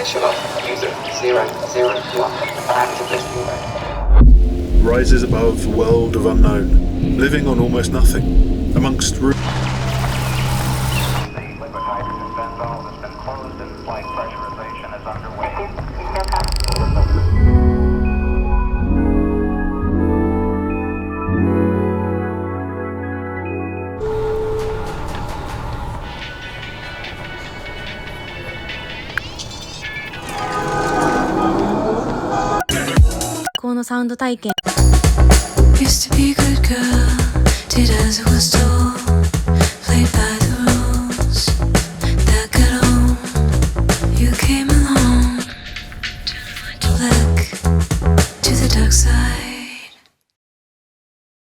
Initialize user 001 active listening mode. Rises above a world of unknown, living on almost nothing, amongst The liquid hydrogen vent valve has been closed and flight pressurization is underway. Headphone のサウンド体験 Used to be a good girl, did as it was told.